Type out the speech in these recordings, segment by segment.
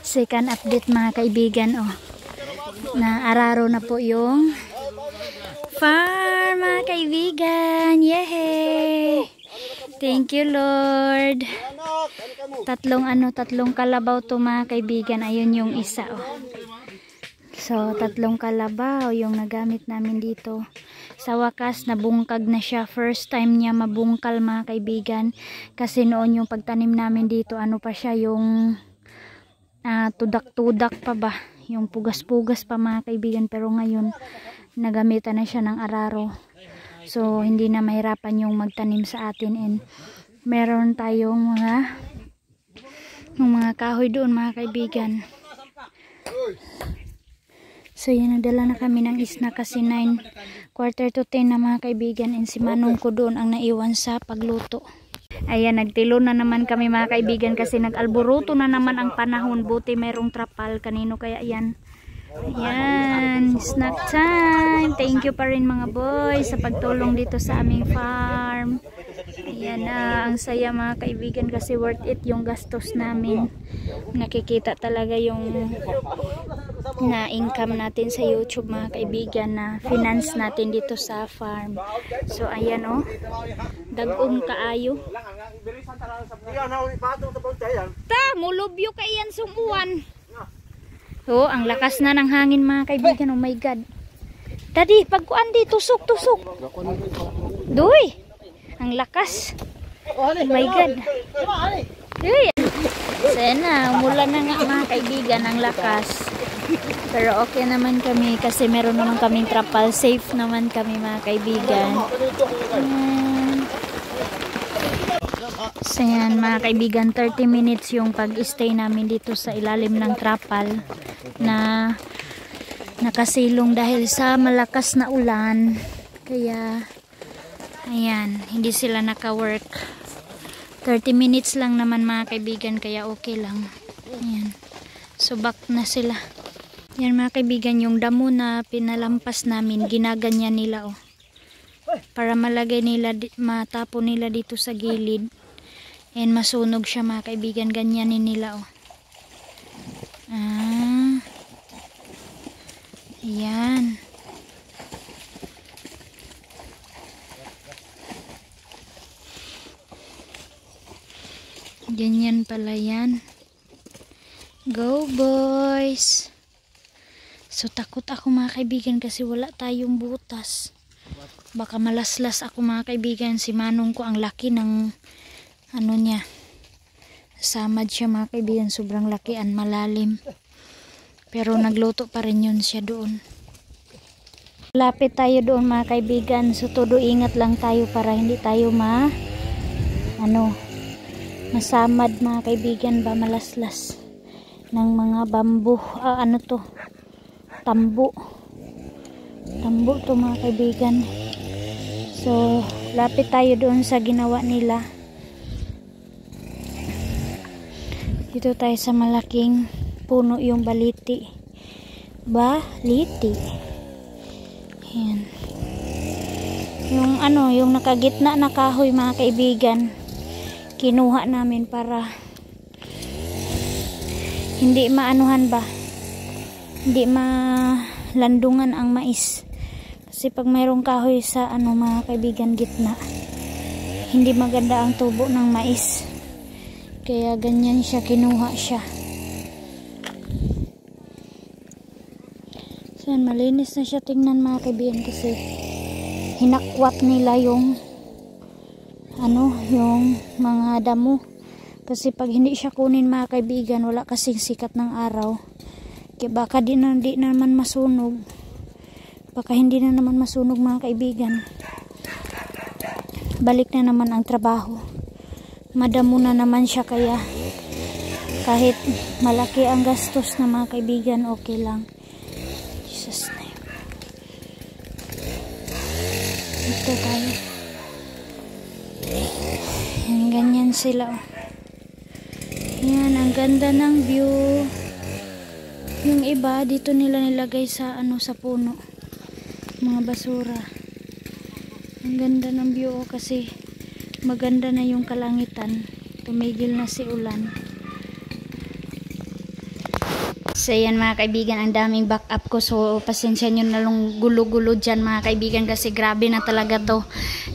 Second update mga kaibigan, oh. Na araro na po yung farm mga kaibigan. Yehey! Thank you Lord. Tatlong kalabaw to mga kaibigan. Ayun yung isa, oh. So, 3 kalabaw yung nagamit namin dito. Sa wakas, nabungkag na siya. First time niya mabungkal mga kaibigan. Kasi noon yung pagtanim namin dito, ano pa siya, yung tudak-tudak pa ba. Yung pugas-pugas pa mga kaibigan. Pero ngayon, nagamitan na siya ng araro. So, hindi na mahirapan yung magtanim sa atin. And meron tayong mga kahoy doon mga kaibigan. So yan, nagdala na kami ng isna kasi 9:45 na mga kaibigan, and si Manong ko doon ang naiwan sa pagluto. Ayan, nagtilo na naman kami mga kaibigan kasi nag-alboruto na naman ang panahon. Buti mayroong trapal, kanino kaya yan. Ayan, snack time. Thank you pa rin mga boys sa pagtulong dito sa aming farm. Ayan na, ang saya mga kaibigan kasi worth it yung gastos namin. Nakikita talaga yung na income natin sa YouTube mga kaibigan, na finance natin dito sa farm. So ayan, oh, dagong kaayo. Ta, mulubyo ka iyan sumuwan. Oh, ang lakas na ng hangin mga kaibigan. Oh my God. Daddy, pagkuan di, tusok. Duy, ang lakas. Oh my God. Duy. Sana, umulan na nga mga kaibigan, ang lakas. Pero okay naman kami kasi meron naman kaming trapal. Safe naman kami mga kaibigan. So yan mga kaibigan, 30 minutes yung pag-stay namin dito sa ilalim ng trapal na nakasilong dahil sa malakas na ulan. Kaya ayan, hindi sila naka-work. 30 minutes lang naman mga kaibigan, kaya okay lang. Ayan. So back na sila. Yan mga kaibigan, yung damo na pinalampas namin, ginaganyan nila, oh. Para malagay nila, matapon nila dito sa gilid. And masunog siya mga kaibigan, ganyanin nila, oh. Ayan. Ganyan pala yan. Go boys! So takot ako mga kaibigan kasi wala tayong butas. Baka malaslas ako mga kaibigan. Si Manong ko, ang laki ng ano niya. Samad siya mga kaibigan. Sobrang lakian, malalim. Pero nagluto pa rin yun siya doon. Lapit tayo doon mga kaibigan. So todo ingat lang tayo para hindi tayo masamad mga kaibigan, ba malaslas ng mga bamboo. Tambo to mga kaibigan. So lapit tayo doon sa ginawa nila. Dito tayo sa malaking puno, yung baliti. Ayan. Yung nakagitna na kahoy mga kaibigan, kinuha namin para hindi hindi malandungan ang mais. Kasi pag mayroong kahoy sa mga kaibigan gitna, hindi maganda ang tubo ng mais. Kaya ganyan siya, kinuha siya. So malinis na siya tingnan mga kaibigan kasi hinakwat nila yung mga damo. Kasi pag hindi siya kunin mga kaibigan, wala kasing sikat ng araw. Kaya baka di naman masunog. Baka hindi na naman masunog mga kaibigan. Balik na naman ang trabaho. Madamo na naman siya, kaya kahit malaki ang gastos na mga kaibigan, okay lang. Jesus name. Ito tayo. Ganyan sila, oh. Yan, ang ganda ng view. Yung iba dito nila nilagay sa sa puno, mga basura. Ang ganda ng view, oh, kasi maganda na yung kalangitan. Tumigil na si ulan. So yan mga kaibigan, ang daming backup ko. So pasensya nyo na lang gulo-gulo dyan mga kaibigan kasi grabe na talaga to.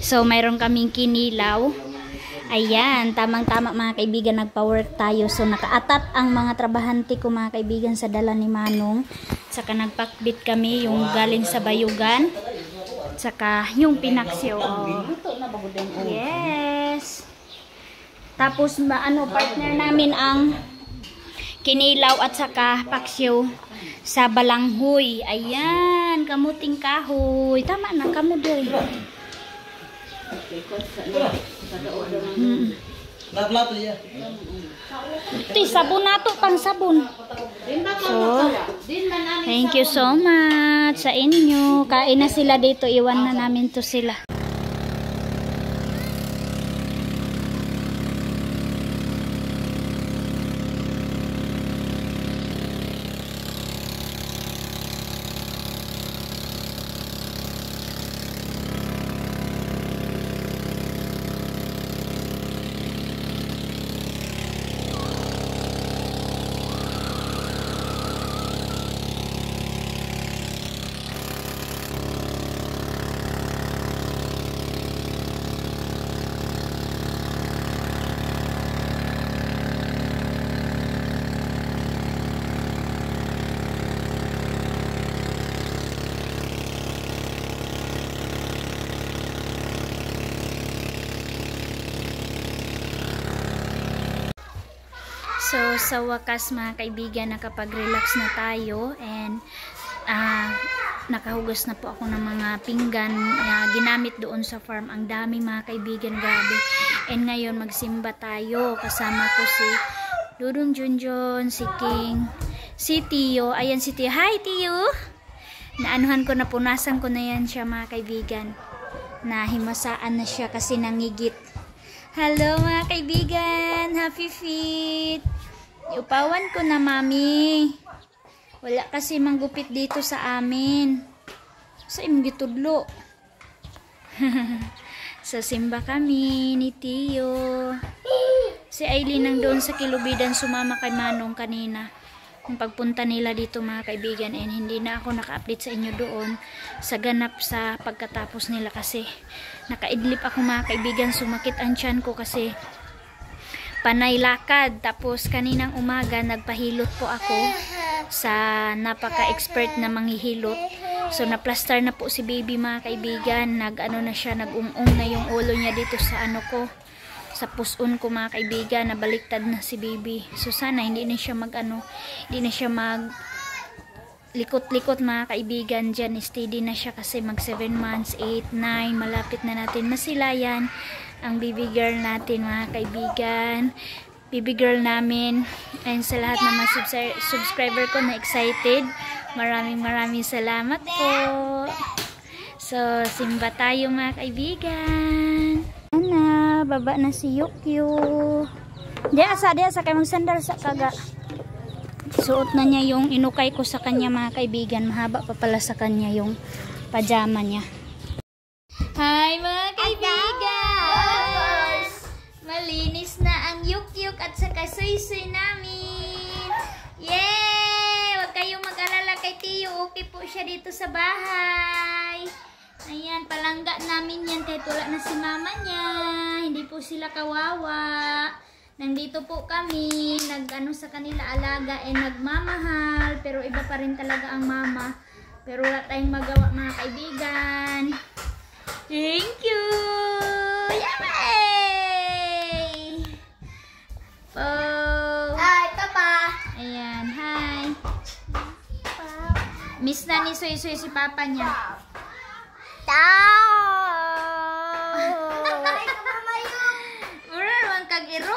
So mayroon kaming kinilaw. Ayan, tamang-tama mga kaibigan, nagpa-work tayo. So nakaatat ang mga trabahante ko mga kaibigan sa dala ni Manong. Saka nagpakbit kami yung galing sa bayugan. Saka yung pinaksyo. Yes. Tapos partner namin ang kinilaw at saka paksyo sa balanghoy. Ayan, kamuting kahoy. Tama na, kamu diri. Naglato ya. Ito, sabon na to, pang sabon. So, thank you so much sa inyo. Kain na sila dito, iwan na namin to sila. So, sa wakas mga kaibigan, nakapag-relax na tayo and nakahugas na po ako ng mga pinggan ginamit doon sa farm. Ang dami mga kaibigan, grabe. And ngayon magsimba tayo. Kasama ko si Dudong Junjun, si King, si Tio. Ayan si Tio. Hi Tio! Naanuhan ko na, punasan ko na yan siya mga kaibigan. Nahimasaan na siya kasi nangigit. Hello mga kaibigan! Happy feet! Iupawan ko na mami. Wala kasi manggupit dito sa amin. Sa imong gitudlo. Sa simba kami ni Tio. Si Aileen nang doon sa Kilubidan sumama kay Manong kanina. Yung pagpunta nila dito mga kaibigan, and hindi na ako naka-update sa inyo doon sa ganap sa pagkatapos nila kasi nakaidlip ako mga kaibigan. Sumakit ang tiyan ko kasi panay lakad. Tapos kaninang umaga nagpahilot po ako sa napaka-expert na manghihilot. So na-plaster na po si baby mga kaibigan. Nag-ano na siya, nag-ung-ung na yung ulo niya dito sa ano ko, sa puson ko mga kaibigan. Nabaliktad na si baby. So sana hindi na siya hindi na siya likot-likot mga kaibigan. Diyan steady na siya kasi mag 7 months, 8, 9, malapit na natin masilayan ang baby girl natin mga kaibigan. Baby girl namin. And sa lahat ng mga subscriber ko na excited, maraming salamat po. So simba tayo mga kaibigan. Ana, baba na si Yukyu. Diya sa kay mag sandal sa kaga. Suot na niya yung inukay ko sa kanya mga kaibigan. Mahaba pa pala sa kanya yung pajama niya. Hi mga kaibigan! Malinis na ang yukyuk at saka suy-suy namin. Yay! Huwag kayong mag-alala kay Tio. Okay po siya dito sa bahay. Ayan, palangga namin yan kahit wala na si mama niya. Hindi po sila kawawa. Nandito po kami, nag-ano sa kanila alaga and nagmamahal. Pero iba pa rin talaga ang mama. Pero wala tayong magawa mga kaibigan. Thank you! Yay! Oh! Hi, Papa! Ayan, hi! Miss na ni Soy Soy si Papa niya. Mura naman kagiro.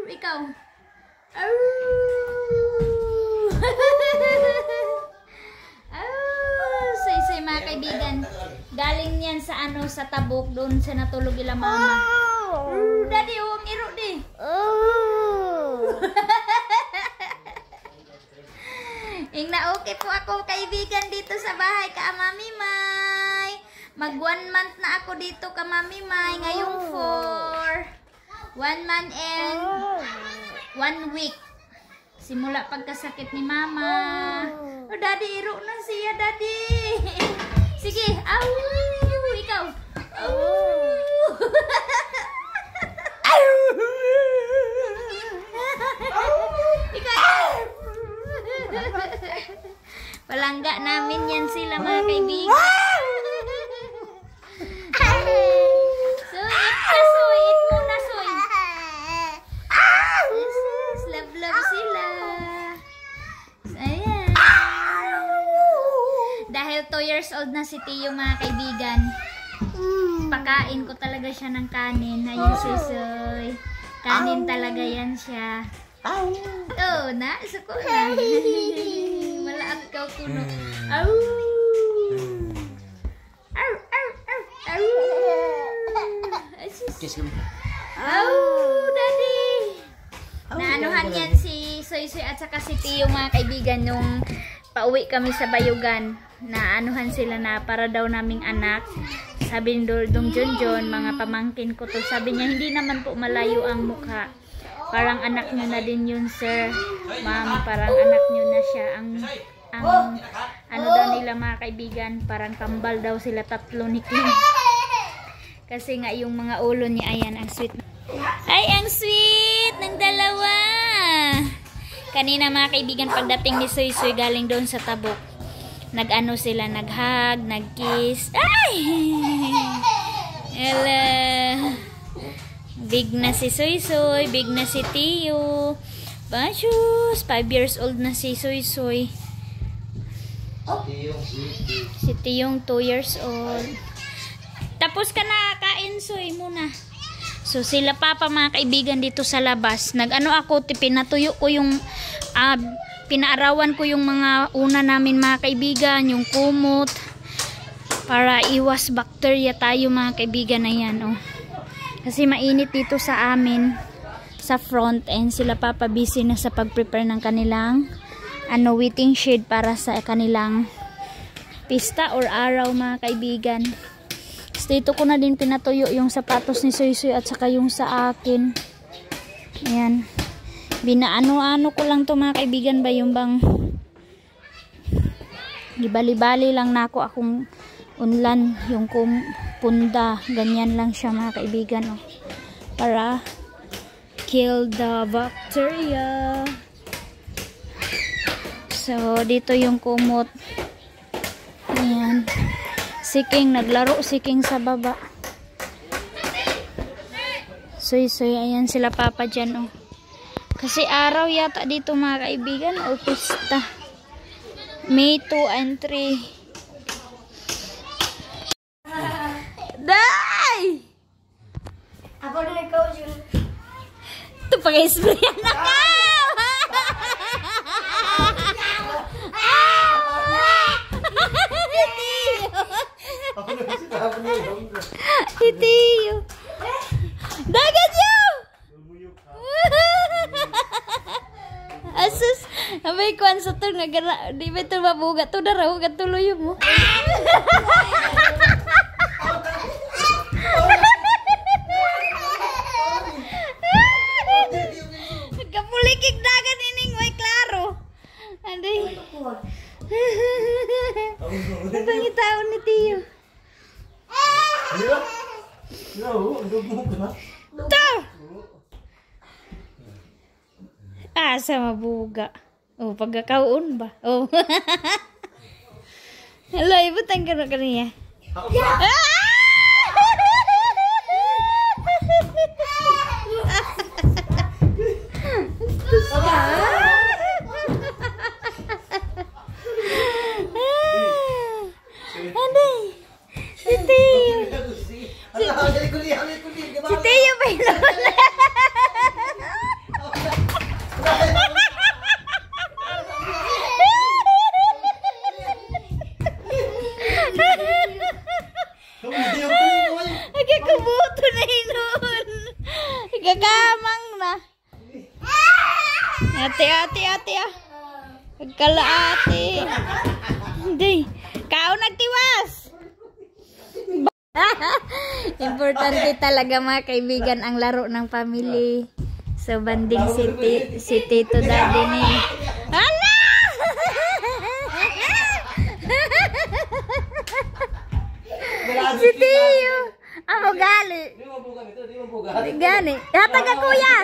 Ikaw. Say mga kaibigan. Galing yan sa sa tabok doon sa natulog ila mama. Daddy, huwag iro di. Na okay po ako kaibigan dito sa bahay ka Mami May. Mag 1 month na ako dito ka Mami May. Ngayong 4. 1 month and 1 week. Simula pagkasakit ni mama. Oh, daddy, iro na siya, daddy. Sige, aw, ikaw. Ikaw. Palangga namin yan sila mga kaibigan. Eat muna, soy. Love sila. Ayan. Dahil 2 years old na si Tio mga kaibigan, pakain ko talaga siya ng kanin. Ayun si Soy. Kanin talaga yan siya. Oh, suko na. Malaat ka kuno. Au. Au, au, au, au. Au, daddy. Naanuhan yan si Soy at saka si Tio mga kaibigan nung pauwi kami sa Bayugan. Naanuhan sila na para daw naming anak. Sabi ni Dong Junjun, mga pamangkin ko to. Sabi niya, hindi naman po malayo ang mukha. Parang anak nyo na din yun, sir. Ma'am, parang anak nyo na siya. Ano daw nila mga kaibigan, parang kambal daw sila tatlo ni Kim. Kasi nga yung mga ulo niya, ayan, ang sweet. Ay, ang sweet ng dalawa. Kanina mga kaibigan, pagdating ni Soy Soy galing doon sa Tabok, nag-ano sila, nag-hug, nag-kiss. Ay! Hello. Big na si Soy Soy, big na si Tio. Bashus, 5 years old na si Soy Soy. Si Tiyong 2 years old. Tapos ka na kain, Soy, muna. So sila papa mga kaibigan dito sa labas. Nag-ano ako, pinatuyo ko yung pinaarawan ko yung mga una namin mga kaibigan, yung kumot, para iwas bacteria tayo mga kaibigan na yan, oh. Kasi mainit dito sa amin sa front, and sila papa busy na sa pag-prepare ng kanilang waiting shed para sa kanilang pista or araw mga kaibigan. Dito ko na din pinatuyo yung sapatos ni Soy Soy at saka yung sa akin. Ayan. Binaano-ano ko lang to mga kaibigan ba, yung bang gibali-bali lang na ako akong unlan, yung punda. Ganyan lang siya mga kaibigan. Oh. Para kill the bacteria. So, dito yung kumot. Ayan. Siking, naglaro siking sa baba. Soy Soy, ayan sila papa dyan, oh. Kasi araw yata dito mga kaibigan, o pista. May 2 and 3. Day! Ako na ikaw yun. Ito pag-isprayan na ka! Titiyo. Dagat yun! Asus, abay kuan sa to nagara, di ba ito mabuga to na raw tuloy mo. Kapulikig dagat ining way klaro. Anday. Ang itaon ni Tiyo. Asa mabuga. Oh, pagkakaon ba? Oh. Hello, ibutang ka na kaniya. Anday. Si Tiyo. Si Tiyo ba yun? Nagkakabuto na yun. Nagkakamang na. Ate. Pagkalaate. Hindi. Kao nagtiwas. Importante talaga mga kaibigan ang laro ng family. So, banding si Tito Daddy ni. Hala! Si Tiyo. Amo gali. Gani. Hatag ka kuya.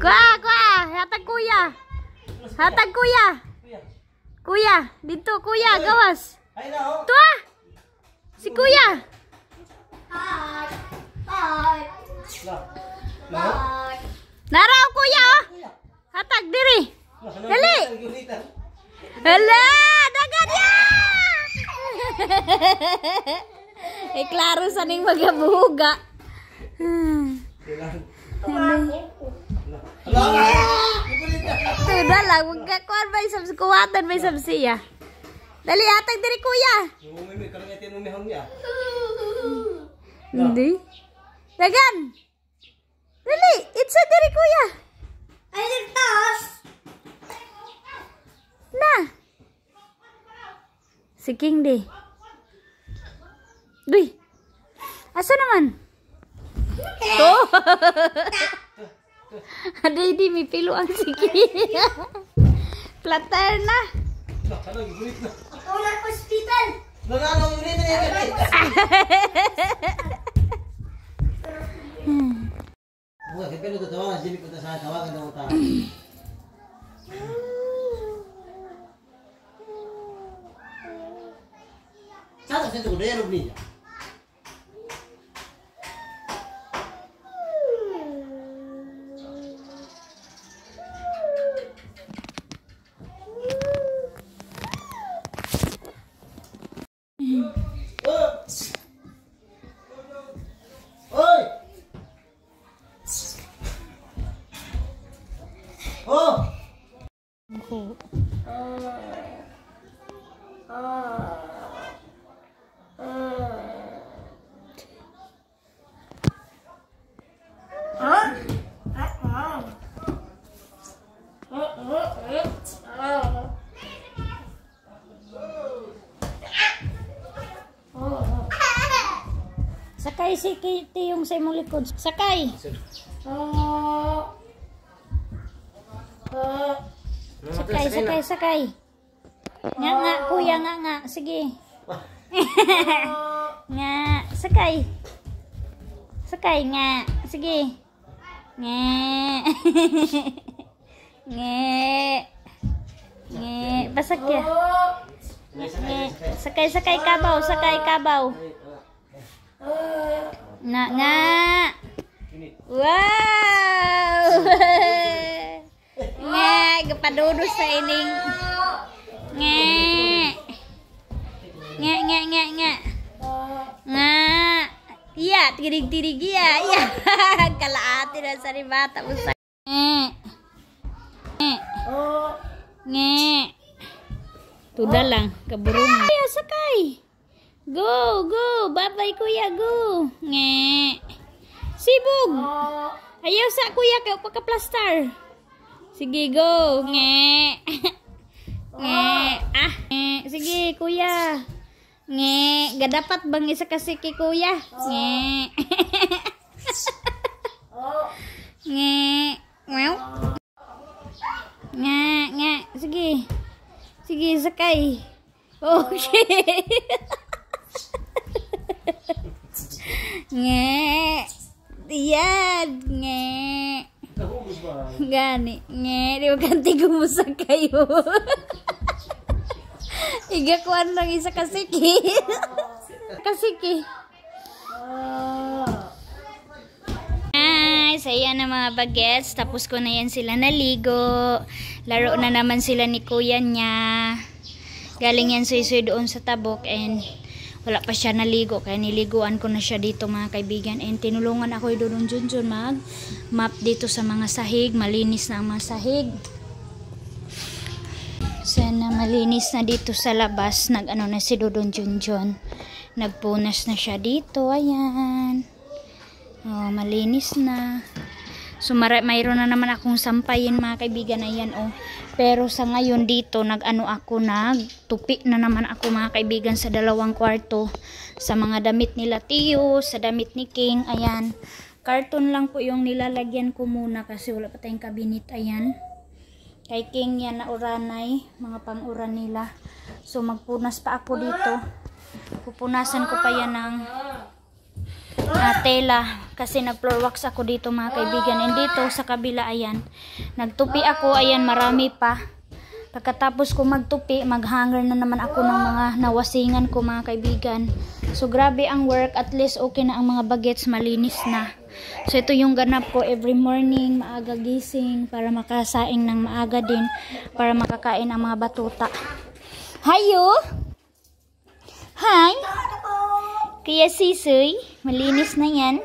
Kuya, kuya. Hatag kuya. Hatag kuya. Kuya, dito kuya, gawas. Tua. Si kuya. Naraw kuya oh. Hatag diri. Dali. Hala, dagat ya. Klaro sa ning magabuga. Sudah lah, magkakuan ba isang kuwatan ba isang siya. Dali, hatag diri kuya. Hindi. Dagan. Dali, itsa diri kuya. Ay, nagtaas. Na. Si King di. Duy. Asa naman? To. Ada di mi pilu ang si King. Plater na. Ako na hospital. Sakay si Kitty yung sa imong likod. Sakay. Sakay. Nga, kuya, nga. Sige. Nga, sakay. Sakay, nga. Sige. Nga. Nga. Basak ya. Sakay, kabaw. Nga. Wow. Nga, gapadudo sa ining. Nga. Iya, tirig ya. Iya. Kalaati na sa ribata mo sa. Nga. Tuda lang, kaburong. Ayo, sakay. Go. Bye-bye kuya, go. Nga. Sibog. Ayaw sa kuya, kaya pagka-plaster. Sige, go. Nga. Sige, kuya. Gadapat bang isa kasi kay kuya? Sige, sakay. Okay. Yan. Gani. Di ba kanti gumusa kayo? Igakuan lang isa kasiki. Ay, saya na mga bagets. Tapos ko na yan sila naligo. Laro na naman sila ni kuya niya. Galing yan suy-suy doon sa tabok and wala pa siya naligo. Kaya niliguan ko na siya dito mga kaibigan. And tinulungan ako doon Junjun mag map dito sa mga sahig. Malinis na ang mga sahig. Sana malinis na dito sa labas. Nag-ano na si Dodon Junjun. Nagpunas na siya dito. Ayan. Oh, malinis na. So mayroon na naman akong sampayin mga kaibigan. Ayan oh. Pero sa ngayon dito nagtupi na naman ako mga kaibigan sa dalawang kwarto. Sa mga damit nila Tio, sa damit ni King. Ayan. Karton lang po yung nilalagyan ko muna kasi wala pa tayong kabinet. Ayan. Kay King yan na uranay. Mga pang-uran nila. So magpunas pa ako dito. Pupunasan ko pa yan ng tela kasi nag-floor wax ako dito mga kaibigan. And dito sa kabila ayan, nagtupi ako, ayan marami pa. Pagkatapos ko magtupi, maghanger na naman ako ng mga nawasingan ko mga kaibigan. So grabe ang work, at least okay na ang mga bagets, malinis na. So ito yung ganap ko every morning, maaga gising para makasaing ng maaga din para makakain ang mga batuta. Hayo! Hi! Kaya Sisoy, malinis na yan.